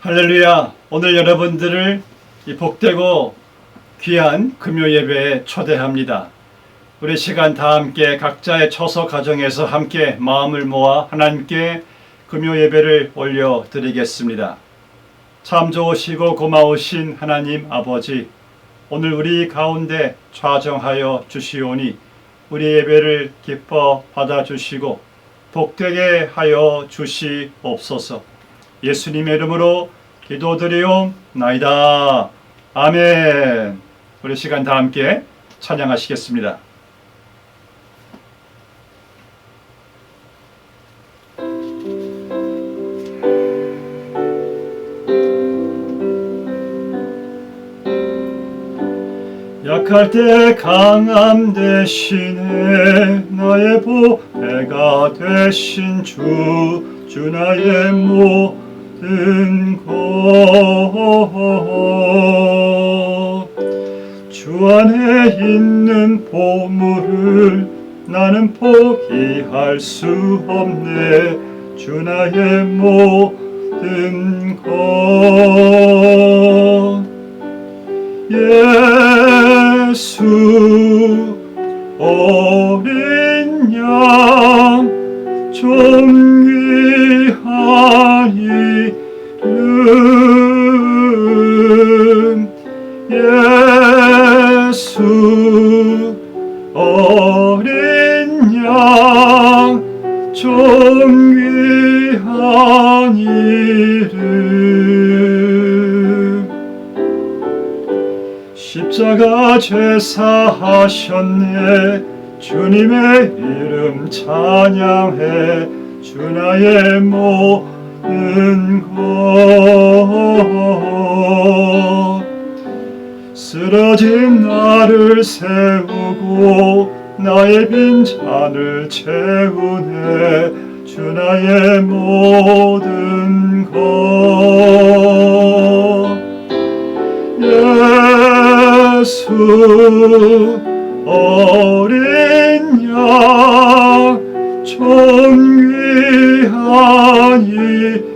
할렐루야! 오늘 여러분들을 이 복되고 귀한 금요 예배에 초대합니다. 우리 시간 다 함께 각자의 처소 가정에서 함께 마음을 모아 하나님께 금요 예배를 올려드리겠습니다. 참 좋으시고 고마우신 하나님 아버지, 오늘 우리 가운데 좌정하여 주시오니 우리 예배를 기뻐 받아주시고 복되게 하여 주시옵소서. 예수님의 이름으로 기도드리옵나이다. 아멘. 우리 시간 다 함께 찬양하시겠습니다. 약할 때 강함 대신에 나의 보배가 되신 주 나의 모든 것. 주 안에 있는 보물을 나는 포기할 수 없네. 주 나의 모든 것. 예수 어린 양 존귀한 이름. 예수 어린 양 존귀한 이름. 십자가 죄사하셨네. 주님의 이름 찬양해. 주 나의 모든 것. 쓰러진 나를 세우고 나의 빈잔을 채우네. 주 나의 모든 것. 예수 어린 양 존귀한 이름.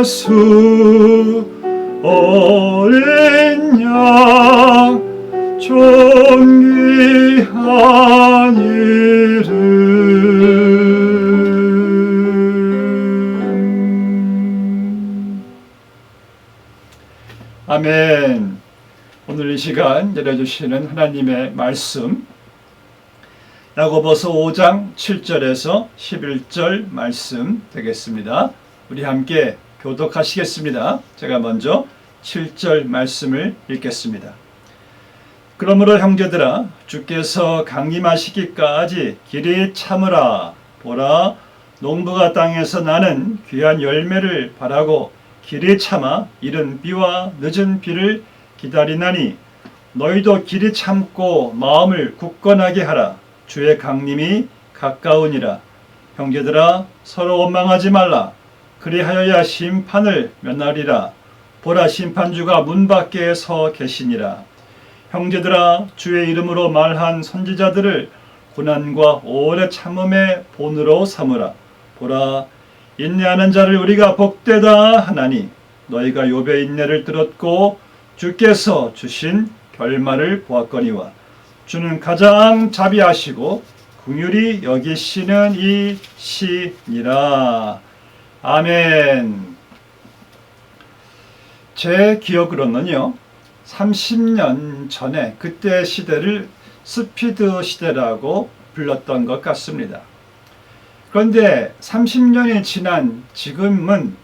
예수 어린 양 존귀한 이름. 아멘. 오늘 이 시간 열어주시는 하나님의 말씀, 야고보서 5장 7절에서 11절 말씀 되겠습니다. 우리 함께 교독하시겠습니다. 제가 먼저 7절 말씀을 읽겠습니다. 그러므로 형제들아, 주께서 강림하시기까지 길이 참으라. 보라, 농부가 땅에서 나는 귀한 열매를 바라고 길이 참아 이른 비와 늦은 비를 기다리나니 너희도 길이 참고 마음을 굳건하게 하라. 주의 강림이 가까우니라. 형제들아, 서로 원망하지 말라. 그리하여야 심판을 면하리라. 보라, 심판주가 문 밖에 서 계시니라. 형제들아, 주의 이름으로 말한 선지자들을 고난과 오래 참음의 본으로 삼으라. 보라, 인내하는 자를 우리가 복되다 하나니 너희가 욥의 인내를 들었고 주께서 주신 결말을 보았거니와 주는 가장 자비하시고 긍휼히 여기시는 이시니라. 아멘. 제 기억으로는요, 30년 전에 그때 시대를 스피드 시대라고 불렀던 것 같습니다. 그런데 30년이 지난 지금은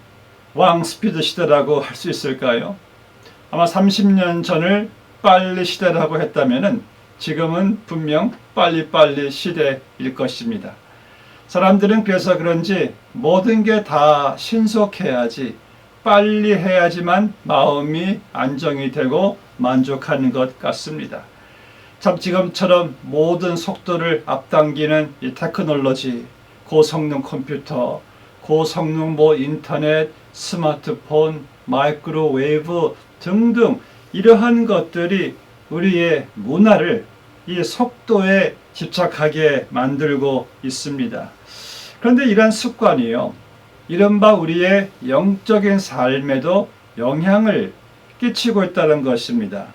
왕 스피드 시대라고 할 수 있을까요? 아마 30년 전을 빨리 시대라고 했다면 지금은 분명 빨리빨리 시대일 것입니다. 사람들은 그래서 그런지 모든 게 다 신속해야지, 빨리 해야지만 마음이 안정이 되고 만족하는 것 같습니다. 참 지금처럼 모든 속도를 앞당기는 이 테크놀로지, 고성능 컴퓨터, 고성능 인터넷, 스마트폰, 마이크로웨이브 등등 이러한 것들이 우리의 문화를 이 속도에 집착하게 만들고 있습니다. 그런데 이러한 습관이요, 이른바 우리의 영적인 삶에도 영향을 끼치고 있다는 것입니다.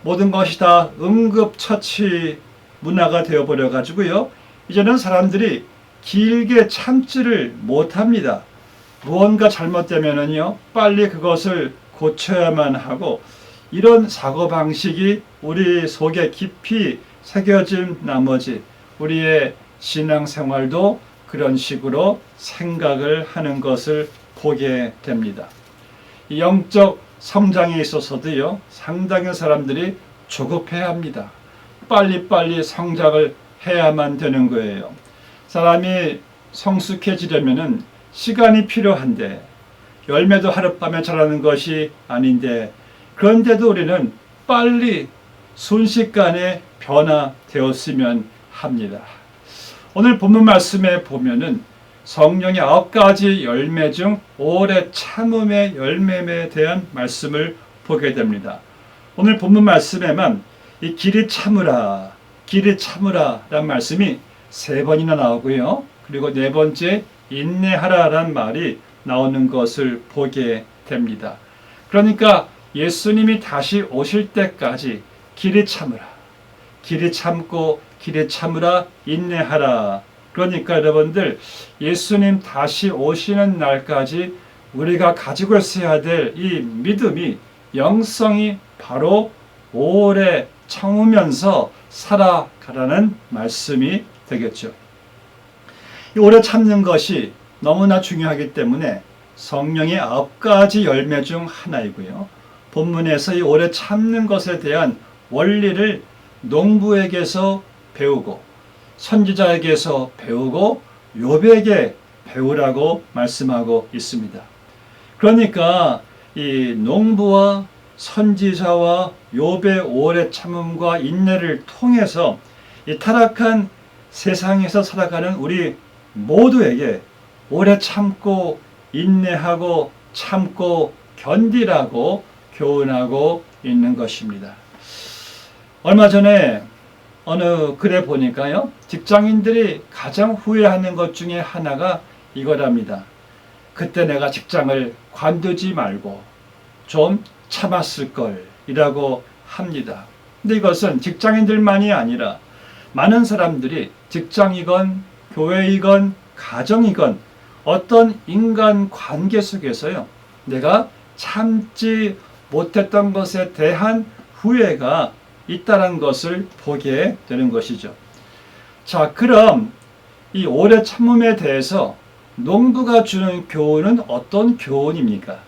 모든 것이 다 응급처치 문화가 되어버려 가지고요, 이제는 사람들이 길게 참지를 못합니다. 무언가 잘못되면은요, 빨리 그것을 고쳐야만 하고, 이런 사고방식이 우리 속에 깊이 새겨진 나머지 우리의 신앙생활도 그런 식으로 생각을 하는 것을 보게 됩니다. 이 영적 성장에 있어서도요, 상당히 사람들이 조급해야 합니다. 빨리빨리 성장을 해야만 되는 거예요. 사람이 성숙해지려면은 시간이 필요한데, 열매도 하룻밤에 자라는 것이 아닌데, 그런데도 우리는 빨리 순식간에 변화되었으면 합니다. 오늘 본문 말씀에 보면은 성령의 9가지 열매 중 오래 참음의 열매에 대한 말씀을 보게 됩니다. 오늘 본문 말씀에만 이 길이 참으라, 길이 참으라 라는 말씀이 3번이나 나오고요. 그리고 4번째 인내하라 라는 말이 나오는 것을 보게 됩니다. 그러니까 예수님이 다시 오실 때까지 길이 참으라, 길이 참고 길이 참으라, 인내하라. 그러니까 여러분들, 예수님 다시 오시는 날까지 우리가 가지고 있어야 될 이 믿음이, 영성이 바로 오래 참으면서 살아가라는 말씀이 되겠죠. 이 오래 참는 것이 너무나 중요하기 때문에 성령의 9가지 열매 중 하나이고요. 본문에서 이 오래 참는 것에 대한 원리를 농부에게서 배우고, 선지자에게서 배우고, 욥에게 배우라고 말씀하고 있습니다. 그러니까 이 농부와 선지자와 욥의 오래 참음과 인내를 통해서 이 타락한 세상에서 살아가는 우리 모두에게 오래 참고 인내하고 참고 견디라고 교훈하고 있는 것입니다. 얼마 전에 어느 글에 보니까요, 직장인들이 가장 후회하는 것 중에 하나가 이거랍니다. 그때 내가 직장을 관두지 말고 좀 참았을 걸 이라고 합니다. 근데 이것은 직장인들만이 아니라 많은 사람들이 직장이건 교회이건 가정이건 어떤 인간 관계 속에서요, 내가 참지 못했던 것에 대한 후회가 있다는 것을 보게 되는 것이죠. 자, 그럼 이 오래 참음에 대해서 농부가 주는 교훈은 어떤 교훈입니까?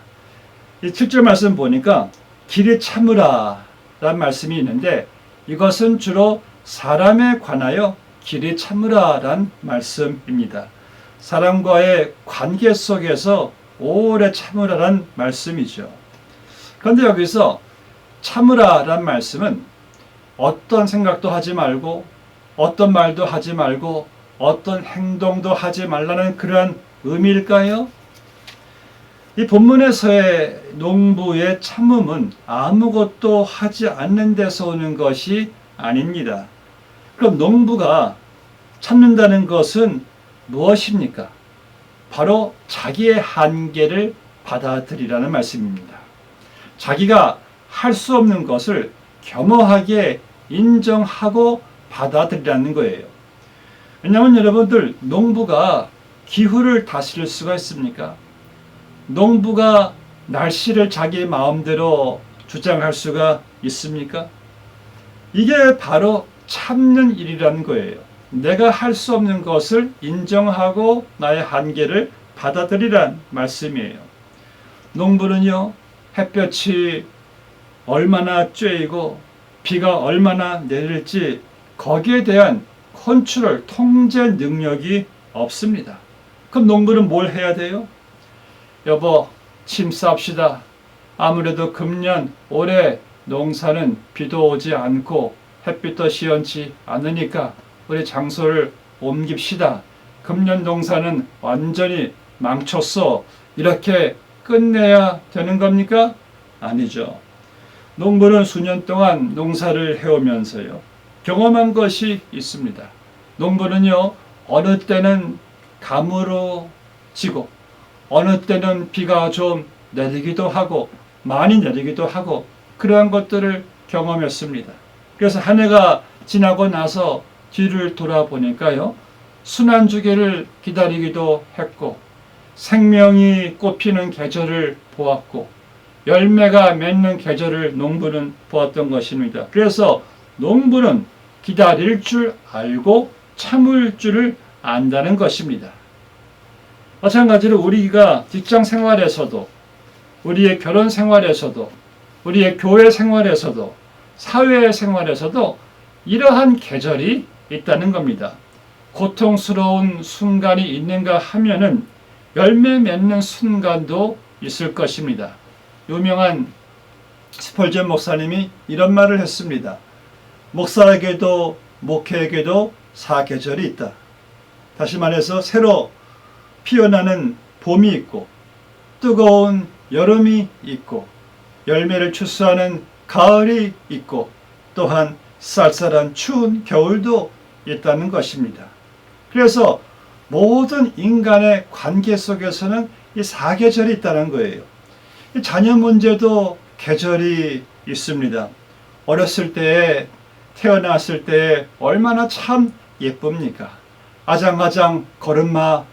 이 7절 말씀 보니까 길이 참으라 라는 말씀이 있는데, 이것은 주로 사람에 관하여 길이 참으라 라는 말씀입니다. 사람과의 관계 속에서 오래 참으라 라는 말씀이죠. 그런데 여기서 참으라 라는 말씀은 어떤 생각도 하지 말고, 어떤 말도 하지 말고, 어떤 행동도 하지 말라는 그러한 의미일까요? 이 본문에서의 농부의 참음은 아무것도 하지 않는 데서 오는 것이 아닙니다. 그럼 농부가 참는다는 것은 무엇입니까? 바로 자기의 한계를 받아들이라는 말씀입니다. 자기가 할 수 없는 것을 겸허하게 인정하고 받아들이라는 거예요. 왜냐하면 여러분들, 농부가 기후를 다스릴 수가 있습니까? 농부가 날씨를 자기 마음대로 주장할 수가 있습니까? 이게 바로 참는 일이라는 거예요. 내가 할 수 없는 것을 인정하고 나의 한계를 받아들이란 말씀이에요. 농부는요, 햇볕이 얼마나 쬐이고 비가 얼마나 내릴지 거기에 대한 컨트롤, 통제 능력이 없습니다. 그럼 농부는 뭘 해야 돼요? 여보, 침 쌉시다. 아무래도 금년 올해 농사는 비도 오지 않고 햇빛도 시원치 않으니까 우리 장소를 옮깁시다. 금년 농사는 완전히 망쳤어. 이렇게 끝내야 되는 겁니까? 아니죠. 농부는 수년 동안 농사를 해오면서요, 경험한 것이 있습니다. 농부는요, 어느 때는 가물어지고 어느 때는 비가 좀 내리기도 하고 많이 내리기도 하고 그러한 것들을 경험했습니다. 그래서 한 해가 지나고 나서 뒤를 돌아보니까요. 순환주기를 기다리기도 했고 생명이 꽃피는 계절을 보았고 열매가 맺는 계절을 농부는 보았던 것입니다. 그래서 농부는 기다릴 줄 알고 참을 줄을 안다는 것입니다. 마찬가지로 우리가 직장 생활에서도 우리의 결혼 생활에서도 우리의 교회 생활에서도 사회 생활에서도 이러한 계절이 있다는 겁니다. 고통스러운 순간이 있는가 하면은 열매 맺는 순간도 있을 것입니다. 유명한 스펄전 목사님이 이런 말을 했습니다. 목사에게도 목회에게도 사계절이 있다. 다시 말해서 새로 피어나는 봄이 있고 뜨거운 여름이 있고 열매를 추수하는 가을이 있고 또한 쌀쌀한 추운 겨울도 있다는 것입니다. 그래서 모든 인간의 관계 속에서는 이 사계절이 있다는 거예요. 자녀 문제도 계절이 있습니다. 어렸을 때 태어났을 때 얼마나 참 예쁩니까? 아장아장 걸음마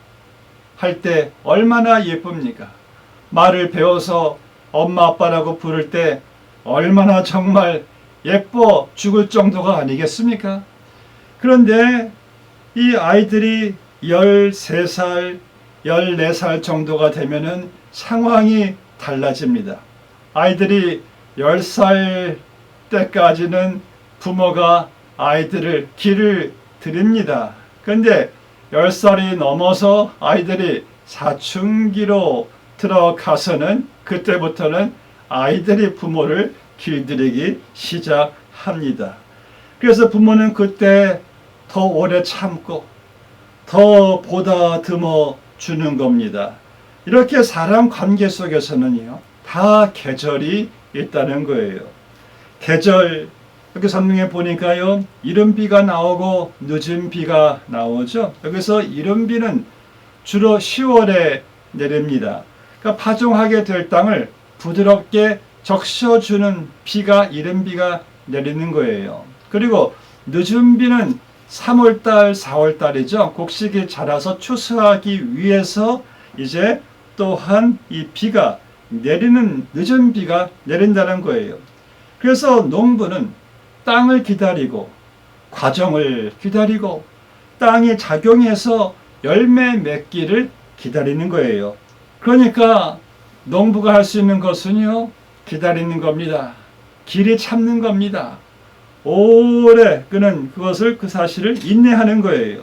할 때 얼마나 예쁩니까? 말을 배워서 엄마 아빠라고 부를 때 얼마나 정말 예뻐 죽을 정도가 아니겠습니까? 그런데 이 아이들이 13살, 14살 정도가 되면은 상황이 달라집니다. 아이들이 10살 때까지는 부모가 아이들을 길을 드립니다. 그런데 10살이 넘어서 아이들이 사춘기로 들어가서는 그때부터는 아이들이 부모를 길들이기 시작합니다. 그래서 부모는 그때 더 오래 참고 더 보다듬어 주는 겁니다. 이렇게 사람 관계 속에서는요, 다 계절이 있다는 거예요. 계절, 여기 성경에 보니까요, 이른 비가 나오고 늦은 비가 나오죠. 여기서 이른 비는 주로 10월에 내립니다. 그러니까 파종하게 될 땅을 부드럽게 적셔주는 비가 이른 비가 내리는 거예요. 그리고 늦은 비는 3월달, 4월달이죠. 곡식이 자라서 추수하기 위해서 이제 또한 이 비가 내리는 늦은 비가 내린다는 거예요. 그래서 농부는 땅을 기다리고 과정을 기다리고 땅이 작용해서 열매 맺기를 기다리는 거예요. 그러니까 농부가 할 수 있는 것은요, 기다리는 겁니다. 길이 참는 겁니다. 오래 그는 그 사실을 인내하는 거예요.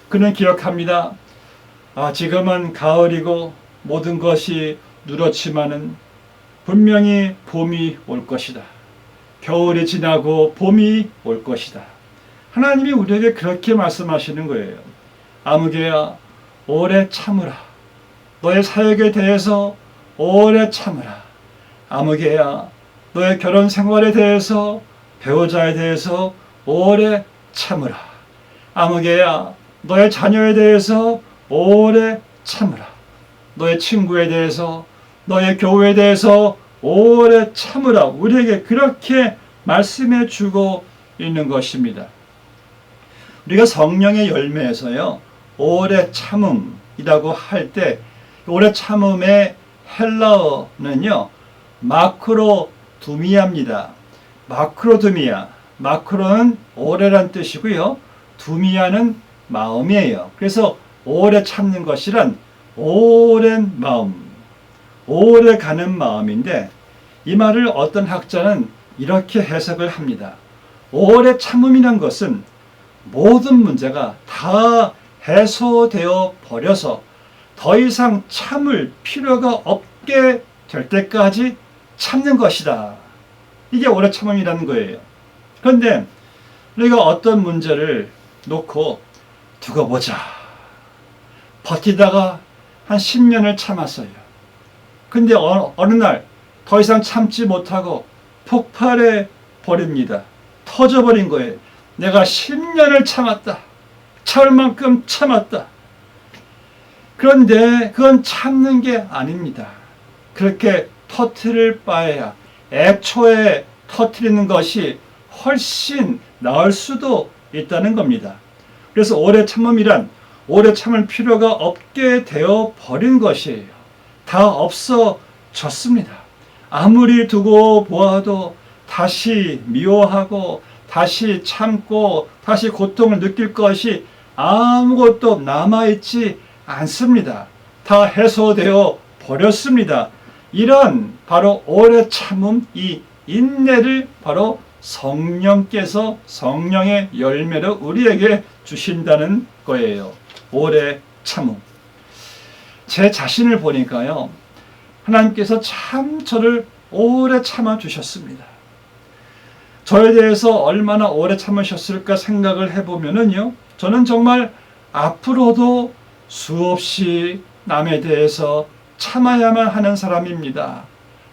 그는 기억합니다. 지금은 가을이고 모든 것이 누렇지만은 분명히 봄이 올 것이다. 겨울이 지나고 봄이 올 것이다. 하나님이 우리에게 그렇게 말씀하시는 거예요. 아무개야, 오래 참으라. 너의 사역에 대해서 오래 참으라. 아무개야, 너의 결혼 생활에 대해서 배우자에 대해서 오래 참으라. 아무개야, 너의 자녀에 대해서 오래 참으라. 너의 친구에 대해서, 너의 교회에 대해서 오래 참으라. 우리에게 그렇게 말씀해 주고 있는 것입니다. 우리가 성령의 열매에서요, 오래 참음이라고 할 때, 오래 참음의 헬라어는요, 마크로두미아입니다. 마크로두미아. 마크로는 오래란 뜻이고요. 두미아는 마음이에요. 그래서 오래 참는 것이란 오랜 마음, 오래 가는 마음인데, 이 말을 어떤 학자는 이렇게 해석을 합니다. 오래 참음이란 것은 모든 문제가 다 해소되어 버려서 더 이상 참을 필요가 없게 될 때까지 참는 것이다. 이게 오래 참음이라는 거예요. 그런데 우리가 어떤 문제를 놓고 두고 보자. 버티다가 한 10년을 참았어요. 근데 어느 날 더 이상 참지 못하고 폭발해 버립니다. 터져버린 거예요. 내가 10년을 참았다. 참을 만큼 참았다. 그런데 그건 참는 게 아닙니다. 그렇게 터트릴 바에야 애초에 터트리는 것이 훨씬 나을 수도 있다는 겁니다. 그래서 오래 참음이란 오래 참을 필요가 없게 되어 버린 것이에요. 다 없어졌습니다. 아무리 두고 보아도 다시 미워하고 다시 참고 다시 고통을 느낄 것이 아무것도 남아있지 않습니다. 다 해소되어 버렸습니다. 이런 바로 오래 참음, 이 인내를 바로 성령께서 성령의 열매로 우리에게 주신다는 거예요. 오래 참음. 제 자신을 보니까요, 하나님께서 참 저를 오래 참아주셨습니다. 저에 대해서 얼마나 오래 참으셨을까 생각을 해보면요, 저는 정말 앞으로도 수없이 남에 대해서 참아야만 하는 사람입니다.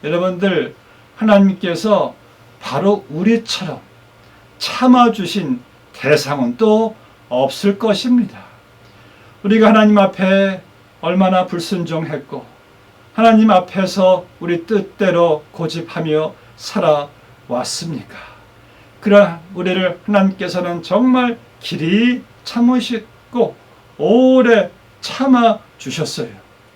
여러분들, 하나님께서 바로 우리처럼 참아주신 대상은 또 없을 것입니다. 우리가 하나님 앞에 얼마나 불순종했고 하나님 앞에서 우리 뜻대로 고집하며 살아왔습니까? 그러나 우리를 하나님께서는 정말 길이 참으시고 오래 참아주셨어요.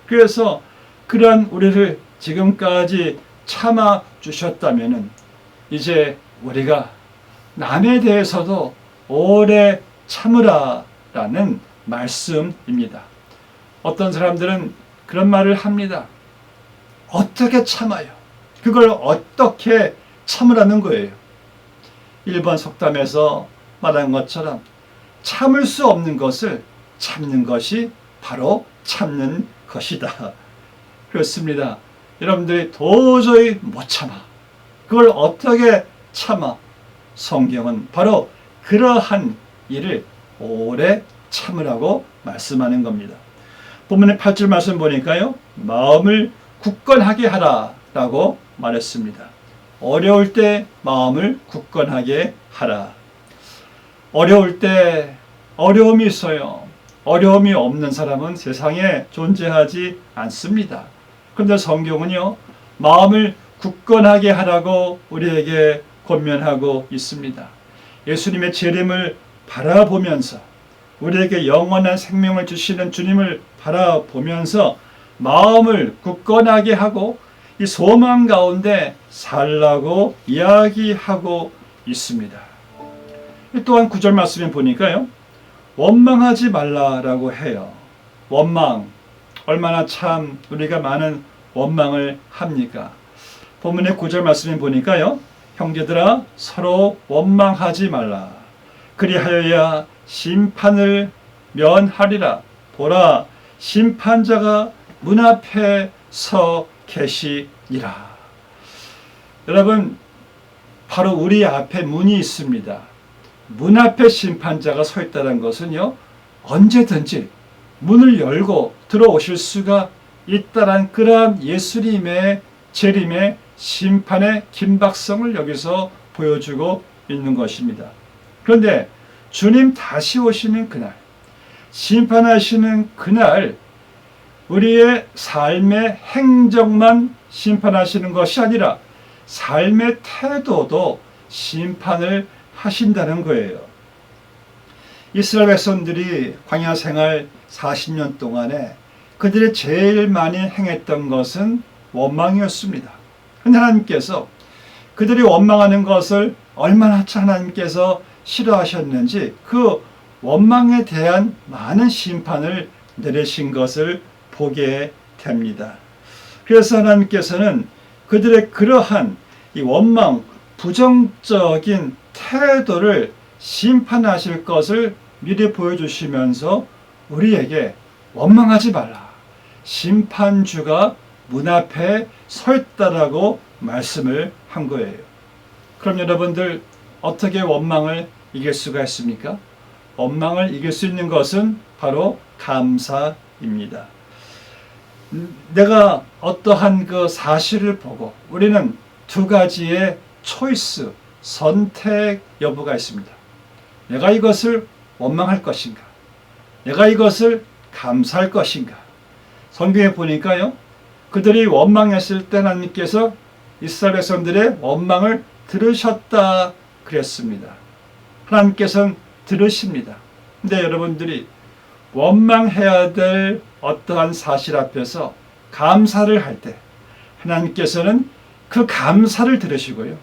그래서 그러한 우리를 지금까지 참아주셨다면 이제 우리가 남에 대해서도 오래 참으라라는 말씀입니다. 어떤 사람들은 그런 말을 합니다. 어떻게 참아요? 그걸 어떻게 참으라는 거예요? 1번 속담에서 말한 것처럼 참을 수 없는 것을 참는 것이 바로 참는 것이다. 그렇습니다. 여러분들이 도저히 못 참아. 그걸 어떻게 참아? 성경은 바로 그러한 일을 오래 참으라고 말씀하는 겁니다. 본문의 8절 말씀 보니까요, 마음을 굳건하게 하라 라고 말했습니다. 어려울 때 마음을 굳건하게 하라. 어려울 때 어려움이 있어요. 어려움이 없는 사람은 세상에 존재하지 않습니다. 그런데 성경은요, 마음을 굳건하게 하라고 우리에게 권면하고 있습니다. 예수님의 재림을 바라보면서 우리에게 영원한 생명을 주시는 주님을 바라보면서 마음을 굳건하게 하고 이 소망 가운데 살라고 이야기하고 있습니다. 또한 9절 말씀에 보니까요, 원망하지 말라라고 해요. 원망, 얼마나 참 우리가 많은 원망을 합니까? 본문의 9절 말씀에 보니까요, 형제들아 서로 원망하지 말라. 그리하여야 심판을 면하리라. 보라, 심판자가 문 앞에 서 계시니라. 여러분, 바로 우리 앞에 문이 있습니다. 문 앞에 심판자가 서 있다는 것은요, 언제든지 문을 열고 들어오실 수가 있다란 그러한 예수님의 재림의 심판의 긴박성을 여기서 보여주고 있는 것입니다. 그런데 주님 다시 오시는 그날, 심판하시는 그날, 우리의 삶의 행정만 심판하시는 것이 아니라 삶의 태도도 심판을 하신다는 거예요. 이스라엘 백성들이 광야 생활 40년 동안에 그들이 제일 많이 행했던 것은 원망이었습니다. 그런데 하나님께서 그들이 원망하는 것을 얼마나 하나님께서 싫어하셨는지 그 원망에 대한 많은 심판을 내리신 것을 보게 됩니다. 그래서 하나님께서는 그들의 그러한 이 원망, 부정적인 태도를 심판하실 것을 미리 보여주시면서 우리에게 원망하지 말라. 심판주가 문 앞에 서 있다라고 말씀을 한 거예요. 그럼 여러분들 어떻게 원망을 이길 수가 있습니까? 원망을 이길 수 있는 것은 바로 감사입니다. 내가 어떠한 그 사실을 보고 우리는 두 가지의 초이스, 선택 여부가 있습니다. 내가 이것을 원망할 것인가? 내가 이것을 감사할 것인가? 성경에 보니까요, 그들이 원망했을 때 하나님께서 이스라엘 백성들의 원망을 들으셨다 그랬습니다. 하나님께서는 들으십니다. 근데 여러분들이 원망해야 될 어떠한 사실 앞에서 감사를 할 때 하나님께서는 그 감사를 들으시고요,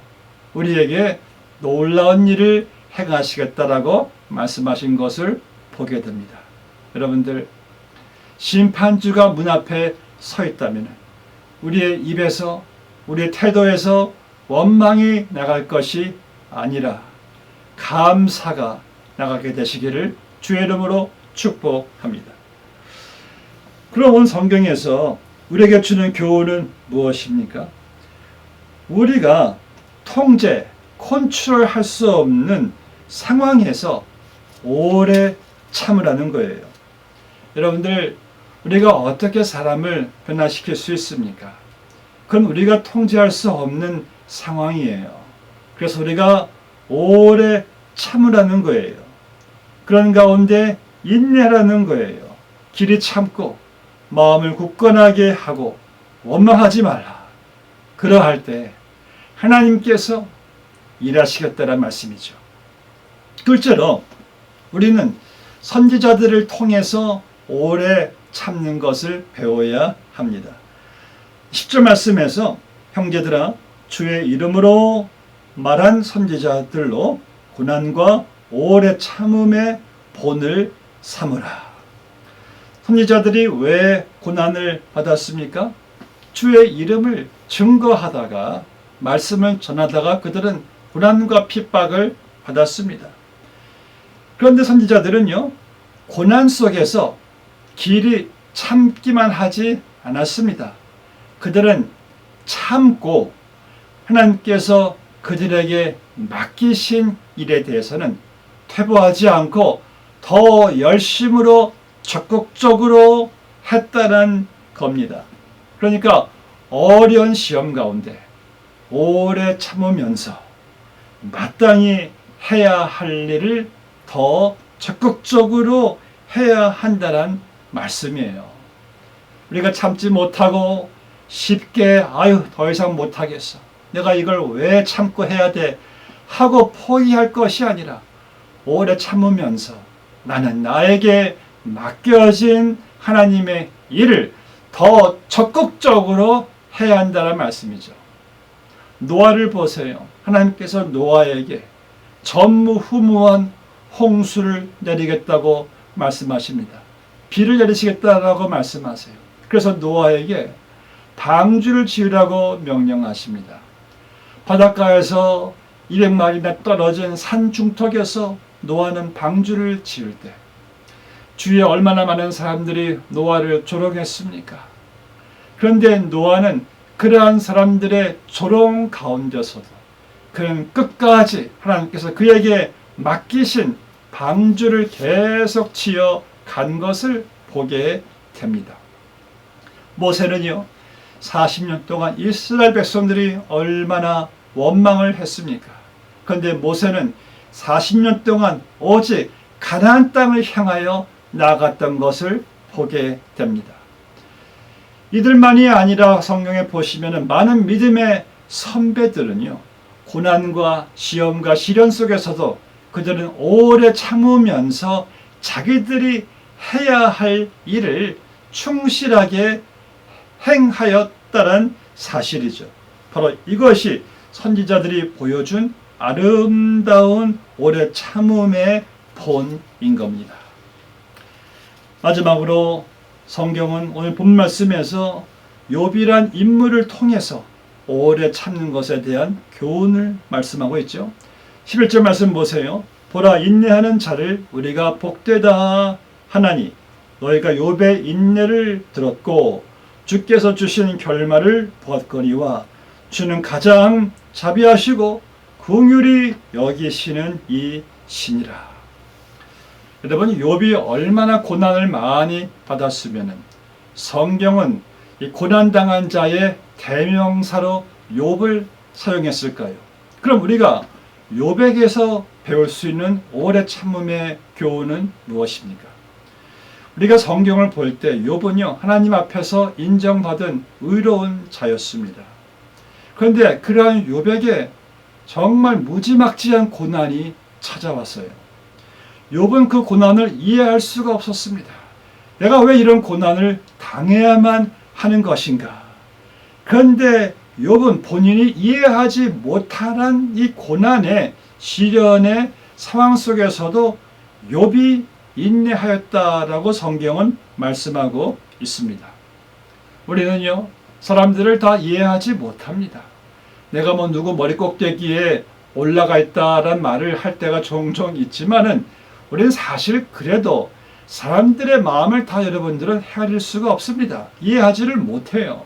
우리에게 놀라운 일을 행하시겠다라고 말씀하신 것을 보게 됩니다. 여러분들, 심판주가 문 앞에 서 있다면 우리의 입에서, 우리의 태도에서 원망이 나갈 것이 아니라 감사가 나가게 되시기를 주의 이름으로 축복합니다. 그럼 오늘 성경에서 우리에게 주는 교훈은 무엇입니까? 우리가 통제, 컨트롤할 수 없는 상황에서 오래 참으라는 거예요. 여러분들, 우리가 어떻게 사람을 변화시킬 수 있습니까? 그건 우리가 통제할 수 없는 상황이에요. 그래서 우리가 오래 참으라는 거예요. 그런 가운데 인내하라는 거예요. 길이 참고 마음을 굳건하게 하고 원망하지 말라. 그러할 때 하나님께서 일하시겠다는 말씀이죠. 둘째로 우리는 선지자들을 통해서 오래 참는 것을 배워야 합니다. 10절 말씀에서 형제들아, 주의 이름으로 말한 선지자들로 고난과 오래 참음의 본을 삼으라. 선지자들이 왜 고난을 받았습니까? 주의 이름을 증거하다가 말씀을 전하다가 그들은 고난과 핍박을 받았습니다. 그런데 선지자들은요, 고난 속에서 길이 참기만 하지 않았습니다. 그들은 참고 하나님께서 그들에게 맡기신 일에 대해서는 퇴보하지 않고 더 열심으로 적극적으로 했다는 겁니다. 그러니까 어려운 시험 가운데 오래 참으면서 마땅히 해야 할 일을 더 적극적으로 해야 한다는 말씀이에요. 우리가 참지 못하고 쉽게 더 이상 못하겠어, 내가 이걸 왜 참고 해야 돼 하고 포기할 것이 아니라 오래 참으면서 나는 나에게 맡겨진 하나님의 일을 더 적극적으로 해야 한다는 말씀이죠. 노아를 보세요. 하나님께서 노아에게 전무후무한 홍수를 내리겠다고 말씀하십니다. 비를 내리시겠다라고 말씀하세요. 그래서 노아에게 방주를 지으라고 명령하십니다. 바닷가에서 200마리나 떨어진 산 중턱에서 노아는 방주를 지을 때 주위에 얼마나 많은 사람들이 노아를 조롱했습니까? 그런데 노아는 그러한 사람들의 조롱 가운데서도 그는 끝까지 하나님께서 그에게 맡기신 방주를 계속 지어 간 것을 보게 됩니다. 모세는요, 40년 동안 이스라엘 백성들이 얼마나 원망을 했습니까? 그런데 모세는 40년 동안 오직 가나안 땅을 향하여 나아갔던 것을 보게 됩니다. 이들만이 아니라 성경에 보시면 많은 믿음의 선배들은요, 고난과 시험과 시련 속에서도 그들은 오래 참으면서 자기들이 해야 할 일을 충실하게 행하였다는 사실이죠. 바로 이것이 선지자들이 보여준 아름다운 오래 참음의 본인 겁니다. 마지막으로 성경은 오늘 본 말씀에서 욥이란 인물을 통해서 오래 참는 것에 대한 교훈을 말씀하고 있죠. 11절 말씀 보세요. 보라, 인내하는 자를 우리가 복되다 하나니 너희가 욥의 인내를 들었고 주께서 주신 결말을 보았거니와 주는 가장 자비하시고 긍휼히 여기시는 이 신이라. 여러분, 욥이 얼마나 고난을 많이 받았으면 성경은 이 고난당한 자의 대명사로 욥을 사용했을까요? 그럼 우리가 욥에게서 배울 수 있는 오래 참음의 교훈은 무엇입니까? 우리가 성경을 볼 때 욥은요, 하나님 앞에서 인정받은 의로운 자였습니다. 그런데 그러한 욥에게 정말 무지막지한 고난이 찾아왔어요. 욥은 그 고난을 이해할 수가 없었습니다. 내가 왜 이런 고난을 당해야만 하는 것인가? 그런데 욥은 본인이 이해하지 못하는 이 고난의 시련의 상황 속에서도 욥이 인내하였다라고 성경은 말씀하고 있습니다. 우리는요, 사람들을 다 이해하지 못합니다. 내가 뭐 누구 머리 꼭대기에 올라가 있다란 말을 할 때가 종종 있지만은 우리는 사실 그래도 사람들의 마음을 다 여러분들은 헤아릴 수가 없습니다. 이해하지를 못해요.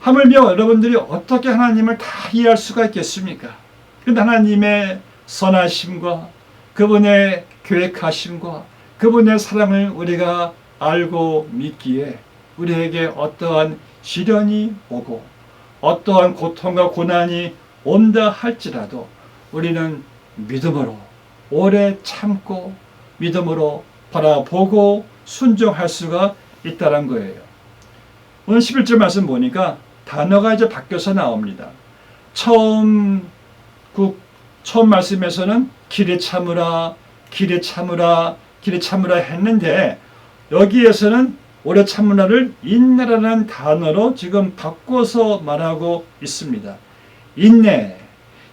하물며 여러분들이 어떻게 하나님을 다 이해할 수가 있겠습니까? 그런데 하나님의 선하심과 그분의 계획하심과 그분의 사랑을 우리가 알고 믿기에 우리에게 어떠한 시련이 오고 어떠한 고통과 고난이 온다 할지라도 우리는 믿음으로 오래 참고 믿음으로 바라보고 순종할 수가 있다는 거예요. 오늘 11절 말씀 보니까 단어가 이제 바뀌어서 나옵니다. 처음 말씀에서는 길에 참으라, 길에 참으라, 길에 참으라 했는데 여기에서는 오래 참으라를 인내라는 단어로 지금 바꿔서 말하고 있습니다. 인내.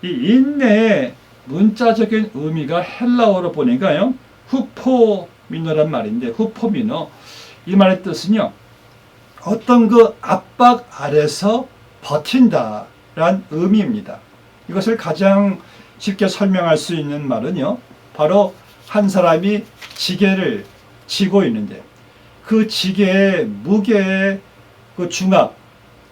이 인내의 문자적인 의미가 헬라어로 보니까요, 후포미노란 말인데, 후포미노. 이 말의 뜻은요, 어떤 그 압박 아래서 버틴다란 의미입니다. 이것을 가장 쉽게 설명할 수 있는 말은요, 바로 한 사람이 지게를 지고 있는데 그 지게의 무게의 그 중압,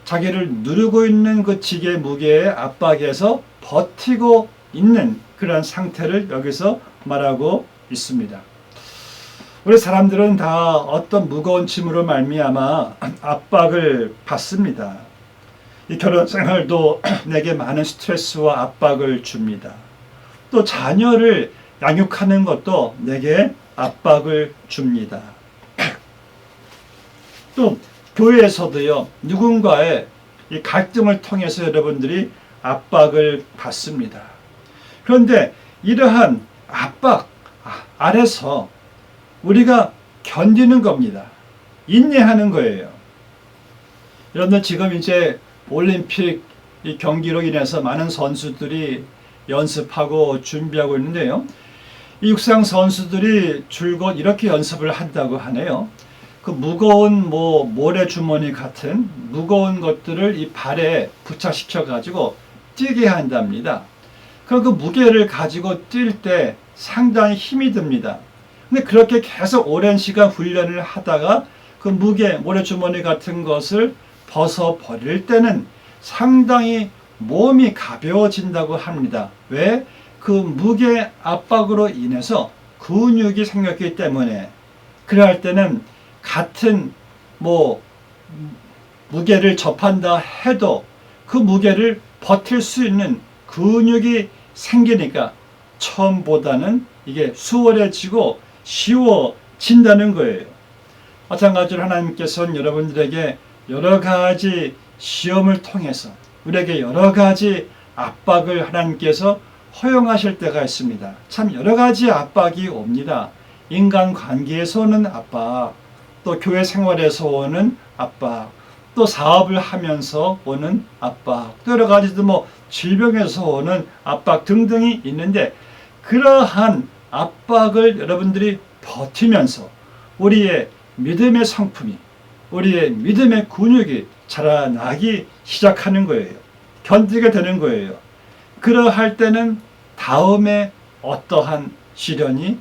자기를 누르고 있는 그 지게의 무게의 압박에서 버티고 있는 그러한 상태를 여기서 말하고 있습니다. 우리 사람들은 다 어떤 무거운 짐으로 말미암아 압박을 받습니다. 이 결혼 생활도 내게 많은 스트레스와 압박을 줍니다. 또 자녀를 양육하는 것도 내게 압박을 줍니다. 또 교회에서도요, 누군가의 이 갈등을 통해서 여러분들이 압박을 받습니다. 그런데 이러한 압박 아래서 우리가 견디는 겁니다. 인내하는 거예요. 여러분들 지금 이제 올림픽 이 경기로 인해서 많은 선수들이 연습하고 준비하고 있는데요. 이 육상 선수들이 줄곧 이렇게 연습을 한다고 하네요. 그 무거운 모래주머니 같은 무거운 것들을 이 발에 부착시켜 가지고 뛰게 한답니다. 그럼 그 무게를 가지고 뛸 때 상당히 힘이 듭니다. 근데 그렇게 계속 오랜 시간 훈련을 하다가 그 모래주머니 같은 것을 벗어버릴 때는 상당히 몸이 가벼워진다고 합니다. 왜? 그 무게 압박으로 인해서 근육이 생겼기 때문에. 그럴 때는 같은 무게를 접한다 해도 그 무게를 버틸 수 있는 근육이 생기니까 처음보다는 이게 수월해지고 쉬워진다는 거예요. 마찬가지로 하나님께서는 여러분들에게 여러 가지 시험을 통해서 우리에게 여러 가지 압박을 하나님께서 허용하실 때가 있습니다. 참 여러 가지 압박이 옵니다. 인간 관계에서 오는 압박, 또 교회 생활에서 오는 압박, 또 사업을 하면서 오는 압박, 또 여러 가지 질병에서 오는 압박 등등이 있는데 그러한 압박을 여러분들이 버티면서 우리의 믿음의 성품이, 우리의 믿음의 근육이 자라나기 시작하는 거예요. 견디게 되는 거예요. 그러할 때는 다음에 어떠한 시험이,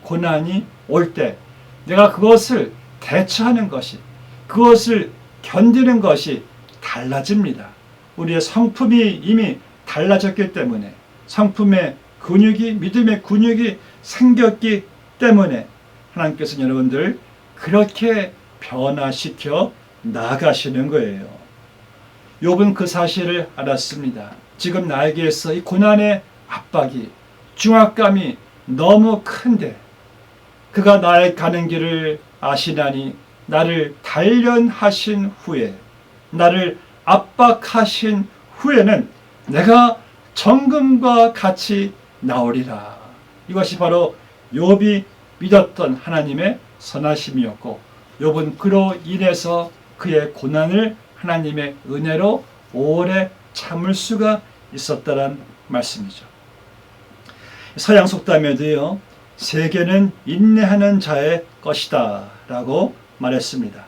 고난이 올 때 내가 그것을 대처하는 것이, 그것을 견디는 것이 달라집니다. 우리의 성품이 이미 달라졌기 때문에, 성품의 근육이, 믿음의 근육이 생겼기 때문에 하나님께서는 여러분들 그렇게 변화시켜 나가시는 거예요. 욥은 그 사실을 알았습니다. 지금 나에게서 이 고난의 압박이, 중압감이 너무 큰데 그가 나의 가는 길을 아시나니 나를 단련하신 후에, 나를 압박하신 후에는 내가 정금과 같이 나오리라. 이것이 바로 욥이 믿었던 하나님의 선하심이었고, 욥은 그로 인해서 그의 고난을 하나님의 은혜로 오래 참을 수가 있었다는 말씀이죠. 서양 속담에도요, 세계는 인내하는 자의 것이다 라고 말했습니다.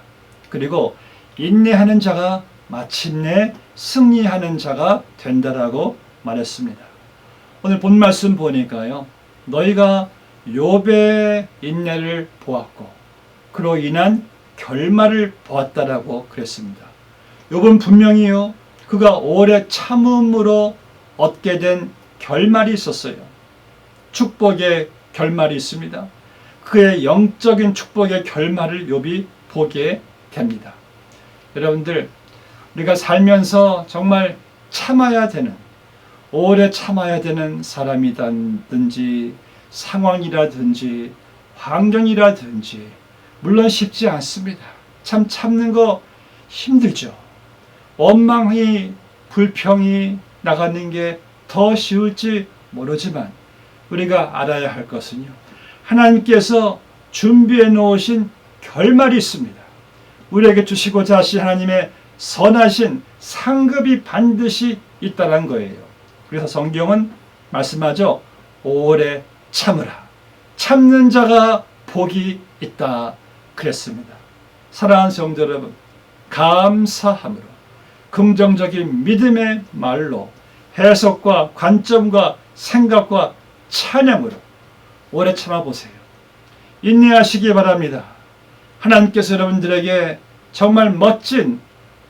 그리고 인내하는 자가 마침내 승리하는 자가 된다라고 말했습니다. 오늘 본 말씀 보니까요, 너희가 욥의 인내를 보았고 그로 인한 결말을 보았다라고 그랬습니다. 욥은 분명히요, 그가 오래 참음으로 얻게 된 결말이 있었어요. 축복의 결말이 있습니다. 그의 영적인 축복의 결말을 욥이 보게 됩니다. 여러분들, 우리가 살면서 정말 참아야 되는, 오래 참아야 되는 사람이든지 상황이라든지 환경이라든지 물론 쉽지 않습니다. 참 참는 거 힘들죠. 원망이 불평이 나가는 게 더 쉬울지 모르지만 우리가 알아야 할 것은요, 하나님께서 준비해 놓으신 결말이 있습니다. 우리에게 주시고자 하신 하나님의 선하신 상급이 반드시 있다는 거예요. 그래서 성경은 말씀하죠. 오래 참으라. 참는 자가 복이 있다 그랬습니다. 사랑하는 성도 여러분, 감사함으로 긍정적인 믿음의 말로 해석과 관점과 생각과 찬양으로 오래 참아보세요. 인내하시기 바랍니다. 하나님께서 여러분들에게 정말 멋진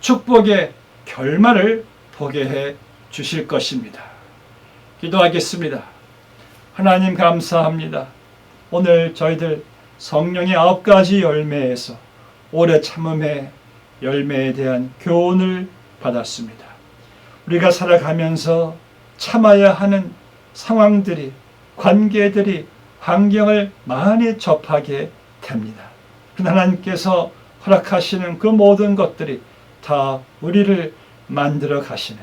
축복의 결말을 보게 해 주실 것입니다. 기도하겠습니다. 하나님 감사합니다. 오늘 저희들 성령의 9가지 열매에서 오래 참음의 열매에 대한 교훈을 받았습니다. 우리가 살아가면서 참아야 하는 상황들이, 관계들이, 환경을 많이 접하게 됩니다. 하나님께서 허락하시는 그 모든 것들이 다 우리를 만들어 가시는,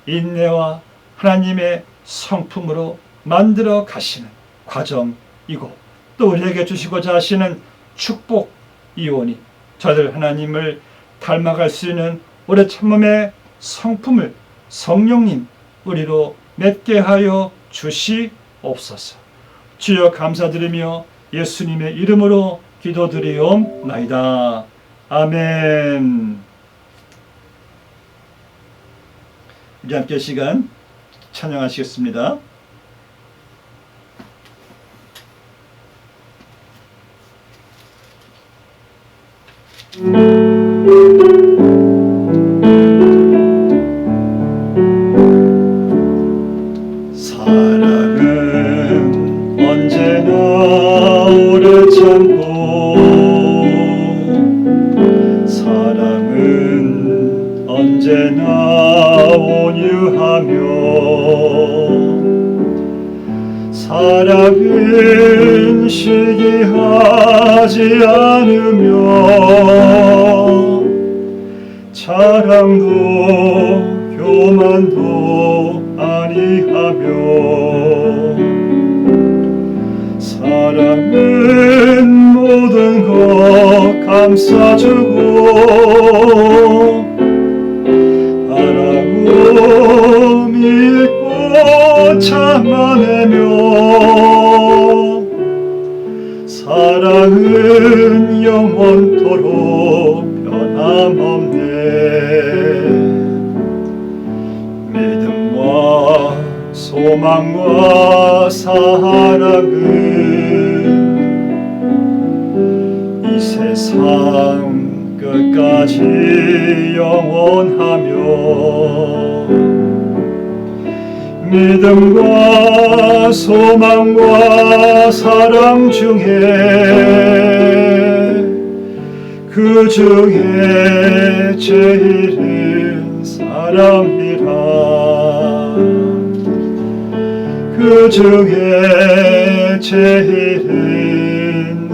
인내와 하나님의 성품으로 만들어 가시는 과정이고, 또 우리에게 주시고자 하시는 축복 이오니 저들 하나님을 닮아갈 수 있는 오래 참음의 성품을 성령님 우리로 맺게 하여 주시옵소서. 주여 감사드리며 예수님의 이름으로 기도드리옵나이다. 아멘. 우리 함께 시간 찬양하시겠습니다. 사랑은 언제나 오래 참고, 사랑은 언제나 온유하며, 사랑은 시기하지 않으며, 자랑도 교만도 아니하며, 사랑은 모든 것 감싸주고, 바라고 믿고 참아내며, 사랑은 영원토록 변함없네. 믿음과 소망과 사랑은 이 세상 끝까지 영원하며, 믿음과 소망과 사랑 중에 그 중에 제일은 사랑이라. 그 중에 제일은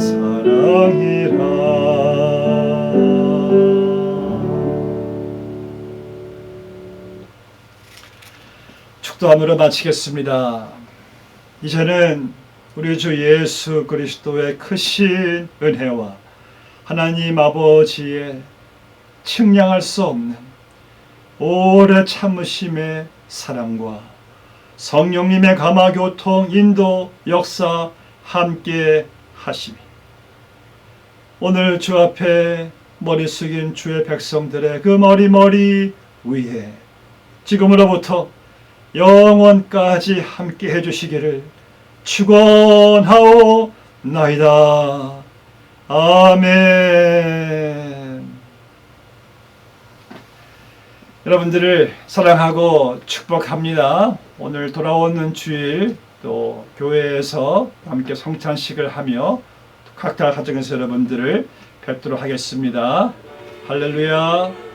축도함으로 마치겠습니다. 이제는 우리 주 예수 그리스도의 크신 은혜와 하나님 아버지의 측량할 수 없는 오래 참으심의 사랑과 성령님의 감화교통, 인도, 역사 함께 하심이 오늘 주 앞에 머리 숙인 주의 백성들의 그 머리 위에 지금으로부터 영원까지 함께 해주시기를 축원하오나이다. 아멘. 여러분들을 사랑하고 축복합니다. 오늘 돌아오는 주일 또 교회에서 함께 성찬식을 하며 각자 가정에서 여러분들을 뵙도록 하겠습니다. 할렐루야.